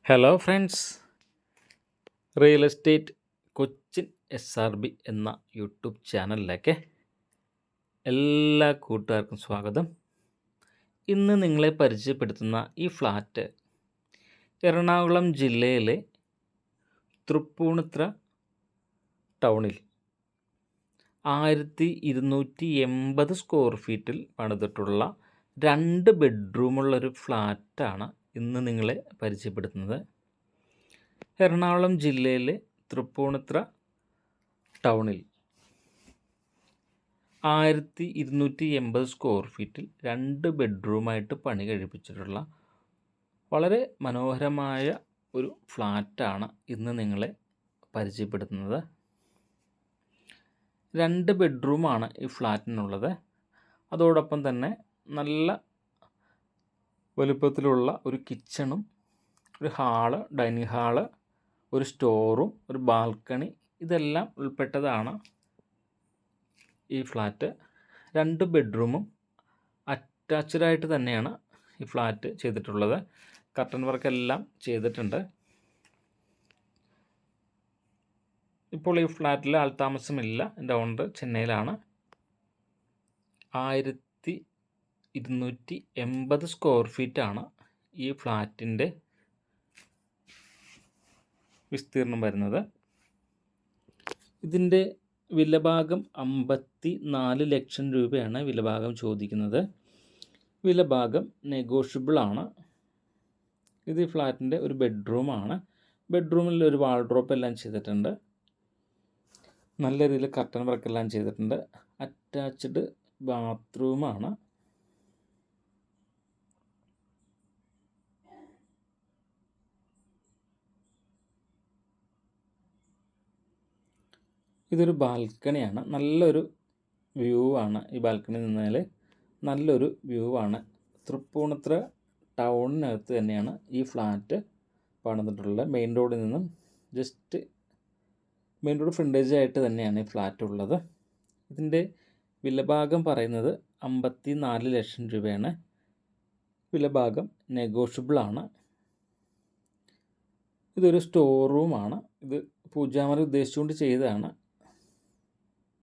Hello friends, real estate Cochin SRB എന്ന YouTube ചാനലിലേക്ക് എല്ലാ കൂട്ടുകാർക്കും സ്വാഗതം. ഇന്ന് നിങ്ങളെ പരിചയപ്പെടുത്തുന്ന ഈ ഫ്ലാറ്റ് എറണാകുളം ജില്ലയിലെ തൃപ്പൂണിത്തുറ ടൗണിൽ 1280 സ്ക്വയർ ഫീറ്റിൽ പണിതിട്ടുള്ള 2 ബെഡ്റൂമുള്ളൊരു ഫ്ലാറ്റാണ് ഇന്ന് നിങ്ങളെ പരിചയപ്പെടുത്തുന്നത്. എറണാകുളം ജില്ലയിലെ തൃപ്പൂണിത്തുറ ടൗണിൽ 1280 സ്ക്വയർ ഫീറ്റിൽ 2 ബെഡ്റൂമായിട്ട് പണി കഴിപ്പിച്ചിട്ടുള്ള വളരെ മനോഹരമായ ഒരു ഫ്ലാറ്റാണ് ഇന്ന് നിങ്ങളെ പരിചയപ്പെടുത്തുന്നത്. 2 ബെഡ്റൂമാണ് ഈ ഫ്ലാറ്റിനുള്ളത്. അതോടൊപ്പം തന്നെ നല്ല വലുപ്പത്തിലുള്ള ഒരു കിച്ചണും, ഒരു ഹാള്, ഡൈനിങ് ഹാള്, ഒരു സ്റ്റോറും, ഒരു ബാൽക്കണി, ഇതെല്ലാം ഉൾപ്പെട്ടതാണ് ഈ ഫ്ലാറ്റ്. 2 ബെഡ്റൂമും അറ്റാച്ച്ഡായിട്ട് തന്നെയാണ് ഈ ഫ്ലാറ്റ് ചെയ്തിട്ടുള്ളത്. കർട്ടൻ വർക്കെല്ലാം ചെയ്തിട്ടുണ്ട്. ഇപ്പോൾ ഈ ഫ്ലാറ്റിൽ ആൾതാമസമില്ല. എൻ്റെ ഓണർ ചെന്നൈയിലാണ്. 1280 സ്ക്വയർ ഫീറ്റാണ് ഈ ഫ്ലാറ്റിൻ്റെ വിസ്തീർണം വരുന്നത്. ഇതിൻ്റെ വിലഭാഗം 54 ലക്ഷം രൂപയാണ് വിലഭാഗം ചോദിക്കുന്നത്. വിലഭാഗം നെഗോഷ്യബിളാണ്. ഇത് ഈ ഫ്ലാറ്റിൻ്റെ ഒരു ബെഡ്റൂമാണ്. ബെഡ്റൂമിൽ ഒരു വാൾഡ്രോപ്പ് എല്ലാം ചെയ്തിട്ടുണ്ട്. നല്ല രീതിയിൽ കർട്ടൻ വർക്കെല്ലാം ചെയ്തിട്ടുണ്ട്. അറ്റാച്ച്ഡ് ബാത്റൂമാണ്. ഇതൊരു ബാൽക്കണിയാണ്. നല്ലൊരു വ്യൂ ആണ്. ഈ ബാൽക്കണി നിന്നാൽ നല്ലൊരു വ്യൂ ആണ്. തൃപ്പൂണിത്തുറ ടൗണിനകത്ത് തന്നെയാണ് ഈ ഫ്ലാറ്റ് പണിതിട്ടുള്ളത്. മെയിൻ റോഡിൽ നിന്നും ജസ്റ്റ് മെയിൻ റോഡ് ഫ്രണ്ടേജ് ആയിട്ട് തന്നെയാണ് ഈ ഫ്ലാറ്റ് ഉള്ളത്. ഇതിൻ്റെ വിലഭാഗം പറയുന്നത് 54 ലക്ഷം രൂപയാണ്. വിലഭാഗം നെഗോഷ്യബിളാണ്. ഇതൊരു സ്റ്റോർ റൂമാണ്. ഇത് പൂജാമുറി ഉദ്ദേശിച്ചുകൊണ്ട് ചെയ്തതാണ്.